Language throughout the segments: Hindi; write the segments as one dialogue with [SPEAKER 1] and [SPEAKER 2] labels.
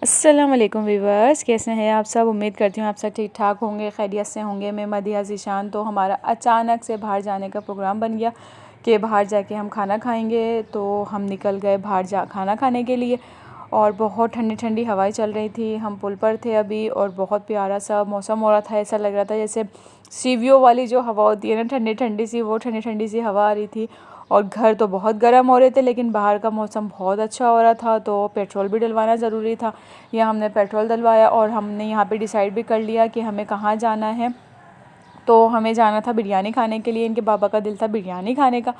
[SPEAKER 1] अस्सलाम वालेकुम व्यूअर्स, कैसे हैं आप सब। उम्मीद करती हूँ आप सब ठीक ठाक होंगे, खैरियत से होंगे। मैं मदिया ज़ीशान। तो हमारा अचानक से बाहर जाने का प्रोग्राम बन गया कि बाहर जाके हम खाना खाएंगे। तो हम निकल गए बाहर खाना खाने के लिए और बहुत ठंडी ठंडी हवाएं चल रही थी। हम पुल पर थे अभी और बहुत प्यारा सा मौसम हो रहा था। ऐसा लग रहा था जैसे सीवियों वाली जो हवा होती है ना, ठंडी ठंडी सी, वो ठंडी ठंडी सी हवा आ रही थी। और घर तो बहुत गर्म हो रहे थे, लेकिन बाहर का मौसम बहुत अच्छा हो रहा था। तो पेट्रोल भी डलवाना ज़रूरी था। यहाँ हमने पेट्रोल डलवाया और हमने यहाँ पे डिसाइड भी कर लिया कि हमें कहाँ जाना है। तो हमें जाना था बिरयानी खाने के लिए। इनके पापा का दिल था बिरयानी खाने का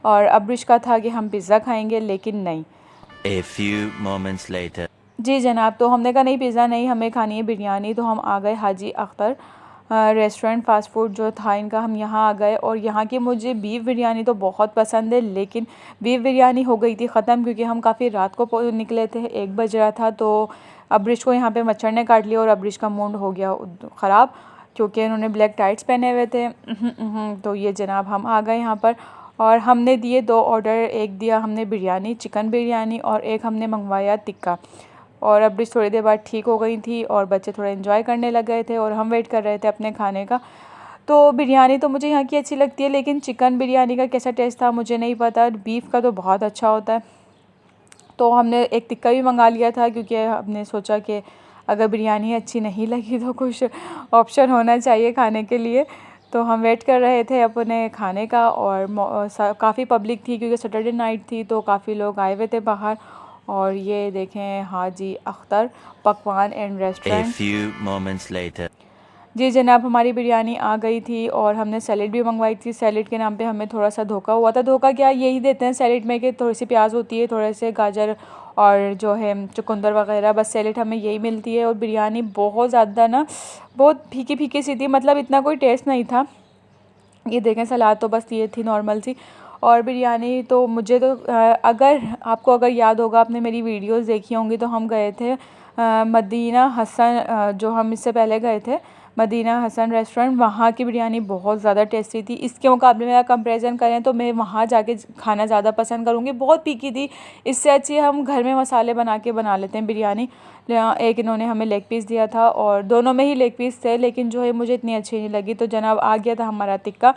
[SPEAKER 1] और अब्रिश का था कि हम पिज़्ज़ा खाएंगे, लेकिन नहीं।
[SPEAKER 2] A few moments later.
[SPEAKER 1] जी जनाब, तो हमने कहा नहीं, पिज़्ज़ा नहीं, हमें खानी है बिरयानी। तो हम आ गए हाजी अख्तर रेस्टोरेंट, फ़ास्ट फूड जो था इनका। हम यहाँ आ गए और यहाँ की मुझे बीफ बिरयानी तो बहुत पसंद है, लेकिन बीफ बिरयानी हो गई थी ख़त्म क्योंकि हम काफ़ी रात को निकले थे, 1 बज रहा था। तो अब्रिश को यहाँ पे मच्छर ने काट लिया और अब्रिश का मूड हो गया ख़राब क्योंकि उन्होंने ब्लैक टाइट्स पहने हुए थे। तो ये जनाब हम आ गए यहाँ पर और हमने दिए 2 ऑर्डर। एक दिया हमने बिरयानी, चिकन बिरयानी, और एक हमने मंगवाया टिक्का। और अब्रिश थोड़ी देर बाद ठीक हो गई थी और बच्चे थोड़ा एंजॉय करने लग गए थे और हम वेट कर रहे थे अपने खाने का। तो बिरयानी तो मुझे यहाँ की अच्छी लगती है, लेकिन चिकन बिरयानी का कैसा टेस्ट था मुझे नहीं पता। बीफ का तो बहुत अच्छा होता है। तो हमने एक टिक्का भी मंगा लिया था क्योंकि हमने सोचा कि अगर बिरयानी अच्छी नहीं लगी तो कुछ ऑप्शन होना चाहिए खाने के लिए। तो हम वेट कर रहे थे अपने खाने का और काफ़ी पब्लिक थी क्योंकि सैटरडे नाइट थी, तो काफ़ी लोग आए हुए थे बाहर। और ये देखें हाजी अख्तर पकवान and
[SPEAKER 2] A
[SPEAKER 1] restaurant.
[SPEAKER 2] few moments later.
[SPEAKER 1] जी जनाब, हमारी बिरयानी आ गई थी और हमने सैलेड भी मंगवाई थी। सैलेड के नाम पे हमें थोड़ा सा धोखा हुआ था। धोखा क्या, यही देते हैं सैलेड में कि थोड़ी सी प्याज होती है, थोड़े से गाजर और जो है चुकंदर वगैरह, बस सैलेड हमें यही मिलती है। और बिरयानी बहुत ज़्यादा ना, बहुत फीकी फीकी सी थी, मतलब इतना कोई टेस्ट नहीं था। ये देखें सलाद तो बस ये थी नॉर्मल सी। और बिरयानी तो मुझे तो अगर याद होगा, आपने मेरी वीडियोस देखी होंगी, तो हम गए थे मदीना हसन, जो हम इससे पहले गए थे मदीना हसन रेस्टोरेंट। वहाँ की बिरयानी बहुत ज़्यादा टेस्टी थी। इसके मुकाबले में अगर कंपेरिजन करें तो मैं वहाँ जाके खाना ज़्यादा पसंद करूँगी। बहुत तीखी थी, इससे अच्छी हम घर में मसाले बना लेते हैं बिरयानी। एक इन्होंने हमें लेग पीस दिया था और दोनों में ही लेग पीस थे, लेकिन जो है मुझे इतनी अच्छी नहीं लगी। तो जनाब आ गया था हमारा टिक्का।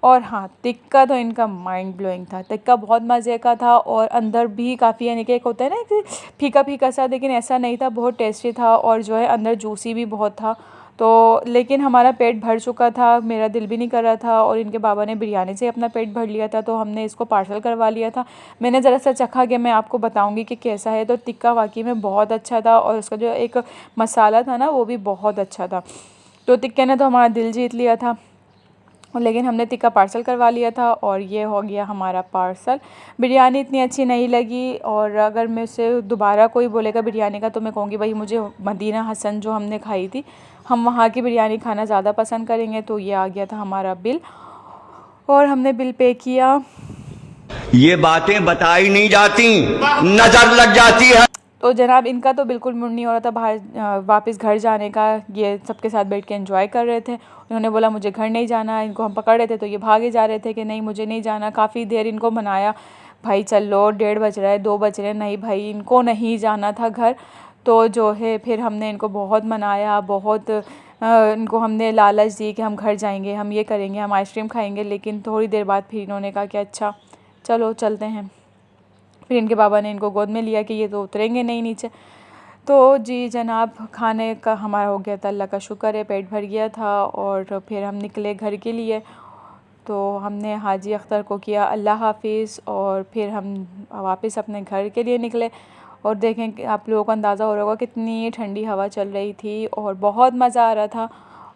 [SPEAKER 1] और हाँ, टिक्का तो इनका माइंड ब्लोइंग था। टिक्का बहुत मज़े का था और अंदर भी काफ़ी, यानी कि एक होता है ना कि फीका फीका सा, लेकिन ऐसा नहीं था, बहुत टेस्टी था और जो है अंदर जूसी भी बहुत था। तो लेकिन हमारा पेट भर चुका था, मेरा दिल भी नहीं कर रहा था और इनके बाबा ने बिरयानी से अपना पेट भर लिया था, तो हमने इसको पार्सल करवा लिया था। मैंने ज़रा सा चखा कि मैं आपको बताऊंगी कि कैसा है। तो टिक्का वाकई में बहुत अच्छा था और उसका जो एक मसाला था ना, वो भी बहुत अच्छा था। तो टिक्के ने तो हमारा दिल जीत लिया था, लेकिन हमने टिक्का पार्सल करवा लिया था और ये हो गया हमारा पार्सल। बिरयानी इतनी अच्छी नहीं लगी और अगर मैं उससे दोबारा कोई बोलेगा बिरयानी का तो मैं कहूँगी भाई मुझे मदीना हसन जो हमने खाई थी, हम वहाँ की बिरयानी खाना ज़्यादा पसंद करेंगे। तो ये आ गया था हमारा बिल और हमने बिल पे किया।
[SPEAKER 3] ये बातें बताई नहीं जाती, नजर लग जाती है।
[SPEAKER 1] तो जनाब इनका तो बिल्कुल मूड नहीं हो रहा था बाहर वापस घर जाने का। ये सबके साथ बैठ के एंजॉय कर रहे थे। उन्होंने बोला मुझे घर नहीं जाना। इनको हम पकड़ रहे थे तो ये भागे जा रहे थे कि नहीं मुझे नहीं जाना। काफ़ी देर इनको मनाया, भाई चलो 1:30 बज रहा है, 2 बज रहे हैं, नहीं भाई इनको नहीं जाना था घर। तो जो है फिर हमने इनको बहुत मनाया, बहुत इनको हमने लालच दी कि हम घर जाएंगे, हम ये करेंगे, हम आइसक्रीम खाएंगे। लेकिन थोड़ी देर बाद फिर इन्होंने कहा कि अच्छा चलो चलते हैं। फिर इनके बाबा ने इनको गोद में लिया कि ये तो उतरेंगे नहीं नीचे। तो जी जनाब, खाने का हमारा हो गया था, अल्लाह का शुक्र है पेट भर गया था। और फिर हम निकले घर के लिए। तो हमने हाजी अख्तर को किया अल्लाह हाफिज़ और फिर हम वापस अपने घर के लिए निकले। और देखें कि आप लोगों को अंदाज़ा हो रहा होगा कितनी ठंडी हवा चल रही थी और बहुत मज़ा आ रहा था।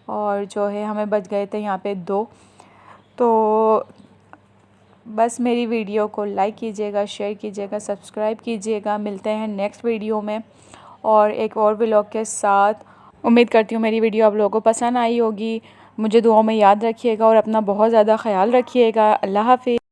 [SPEAKER 1] और जो है हमें बच गए थे यहाँ पे 2। तो बस मेरी वीडियो को लाइक कीजिएगा, शेयर कीजिएगा, सब्सक्राइब कीजिएगा। मिलते हैं नेक्स्ट वीडियो में और एक और व्लॉग के साथ। उम्मीद करती हूँ मेरी वीडियो आप लोगों को पसंद आई होगी। मुझे दुआओं में याद रखिएगा और अपना बहुत ज़्यादा ख्याल रखिएगा। अल्लाह हाफ़िज़।